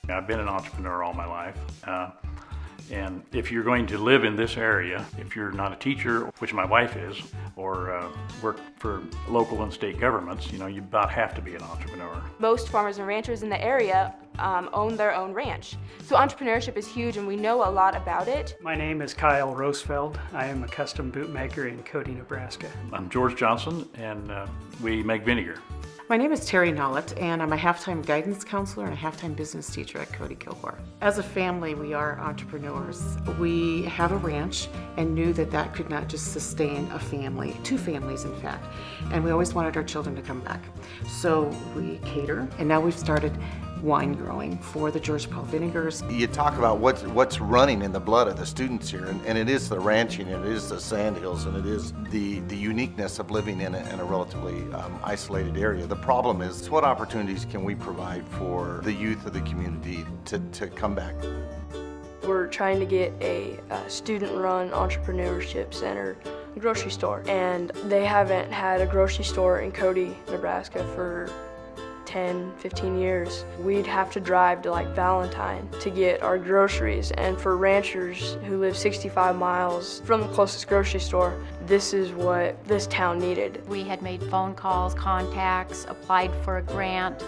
I've been an entrepreneur all my life. And if you're going to live in this area, if you're not a teacher, which my wife is, or work for local and state governments, you about have to be an entrepreneur. Most farmers and ranchers in the area own their own ranch. So entrepreneurship is huge and we know a lot about it. My name is Kyle Rosefeld. I am a custom boot maker in Cody, Nebraska. I'm George Johnson, and we make vinegar. My name is Terry Nollet, and I'm a half-time guidance counselor and a half-time business teacher at Cody-Kilgore. As a family, we are entrepreneurs. We have a ranch and knew that that could not just sustain a family, 2 families in fact, and we always wanted our children to come back. So we cater, and now we've started wine growing for the George Paul vinegars. You talk about what's running in the blood of the students here, and it is the ranching, it is the Sandhills, and it is the uniqueness of living in a relatively isolated area. The problem is, what opportunities can we provide for the youth of the community to come back? We're trying to get a student-run entrepreneurship center grocery store, and they haven't had a grocery store in Cody, Nebraska for 10, 15 years. We'd have to drive to like Valentine to get our groceries, and for ranchers who live 65 miles from the closest grocery store, this is what this town needed. We had made phone calls, contacts, applied for a grant,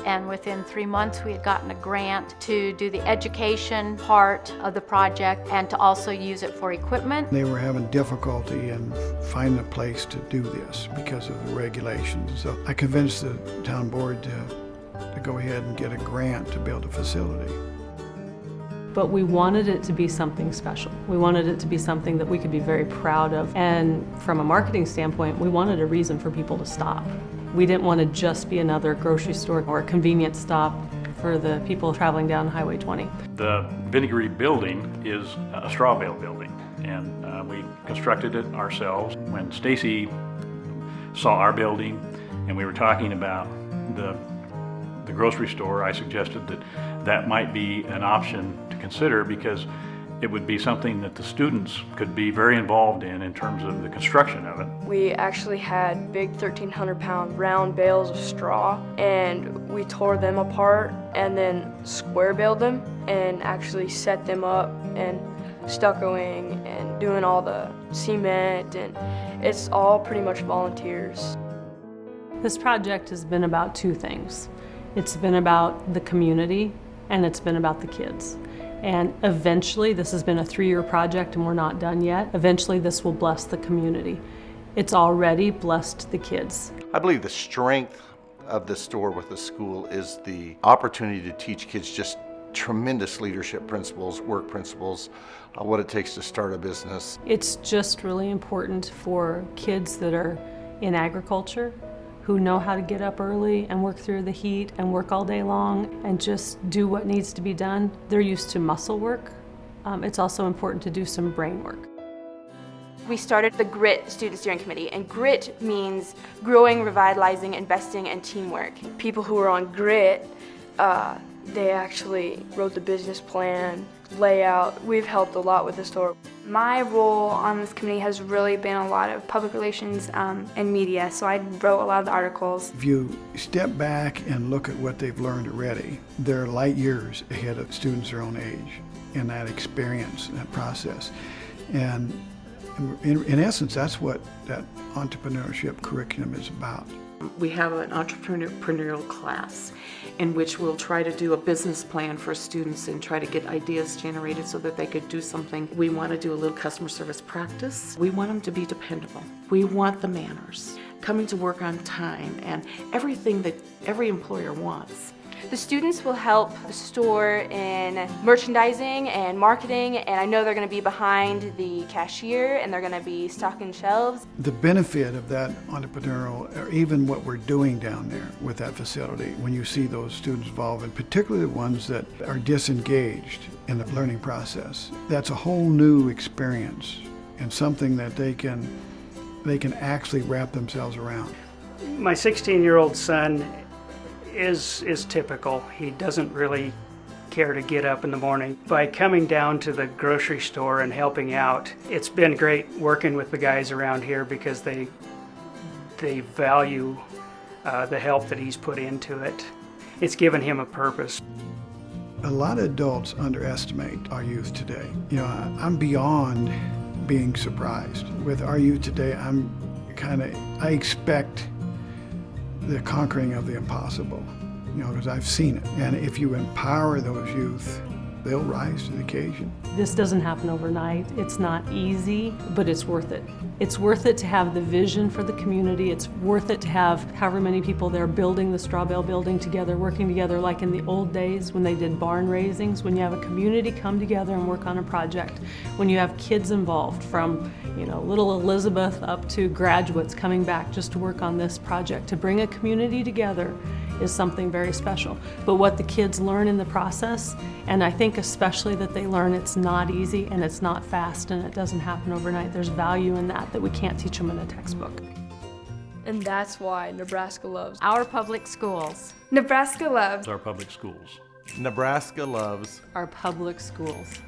and within 3 months we had gotten a grant to do the education part of the project and to also use it for equipment. They were having difficulty in finding a place to do this because of the regulations. So I convinced the town board to go ahead and get a grant to build a facility. But we wanted it to be something special. We wanted it to be something that we could be very proud of. And from a marketing standpoint, we wanted a reason for people to stop. We didn't want to just be another grocery store or a convenience stop for the people traveling down Highway 20. The Vinegary Building is a straw bale building, and we constructed it ourselves. When Stacy saw our building and we were talking about the grocery store, I suggested that might be an option to consider, because it would be something that the students could be very involved in terms of the construction of it. We actually had big 1,300-pound round bales of straw, and we tore them apart and then square baled them and actually set them up and stuccoing and doing all the cement, and it's all pretty much volunteers. This project has been about 2 things. It's been about the community and it's been about the kids. And eventually, this has been a 3-year project and we're not done yet. Eventually this will bless the community. It's already blessed the kids. I believe the strength of the store with the school is the opportunity to teach kids just tremendous leadership principles, work principles, what it takes to start a business. It's just really important for kids that are in agriculture, who know how to get up early and work through the heat and work all day long and just do what needs to be done. They're used to muscle work. It's also important to do some brain work. We started the GRIT Student Steering Committee, and GRIT means growing, revitalizing, investing, and teamwork. People who are on GRIT, they actually wrote the business plan, layout. We've helped a lot with the store. My role on this committee has really been a lot of public relations and media, so I wrote a lot of the articles. If you step back and look at what they've learned already, they're light years ahead of students their own age in that experience, that process. And in essence, that's what that entrepreneurship curriculum is about. We have an entrepreneurial class in which we'll try to do a business plan for students and try to get ideas generated so that they could do something. We want to do a little customer service practice. We want them to be dependable. We want the manners, coming to work on time, and everything that every employer wants. The students will help the store in merchandising and marketing, and I know they're going to be behind the cashier and they're going to be stocking shelves. The benefit of that entrepreneurial, or even what we're doing down there with that facility, when you see those students involved, and particularly the ones that are disengaged in the learning process, that's a whole new experience and something that they can actually wrap themselves around. My 16-year-old son is typical. He doesn't really care to get up in the morning. By coming down to the grocery store and helping out, it's been great working with the guys around here because they value the help that he's put into it. It's given him a purpose. A lot of adults underestimate our youth today. You know, I'm beyond being surprised. With our youth today, I expect the conquering of the impossible, you know, because I've seen it. And if you empower those youth, they'll rise to the occasion. This doesn't happen overnight. It's not easy, but it's worth it. It's worth it to have the vision for the community. It's worth it to have however many people there building the straw bale building together, working together like in the old days when they did barn raisings, when you have a community come together and work on a project, when you have kids involved from, you know, little Elizabeth up to graduates coming back just to work on this project. To bring a community together is something very special. But what the kids learn in the process, and I think especially that they learn it's not easy and it's not fast and it doesn't happen overnight. There's value in that we can't teach them in a textbook. And that's why Nebraska loves Our public schools. Nebraska loves Our public schools. Nebraska loves Our public schools.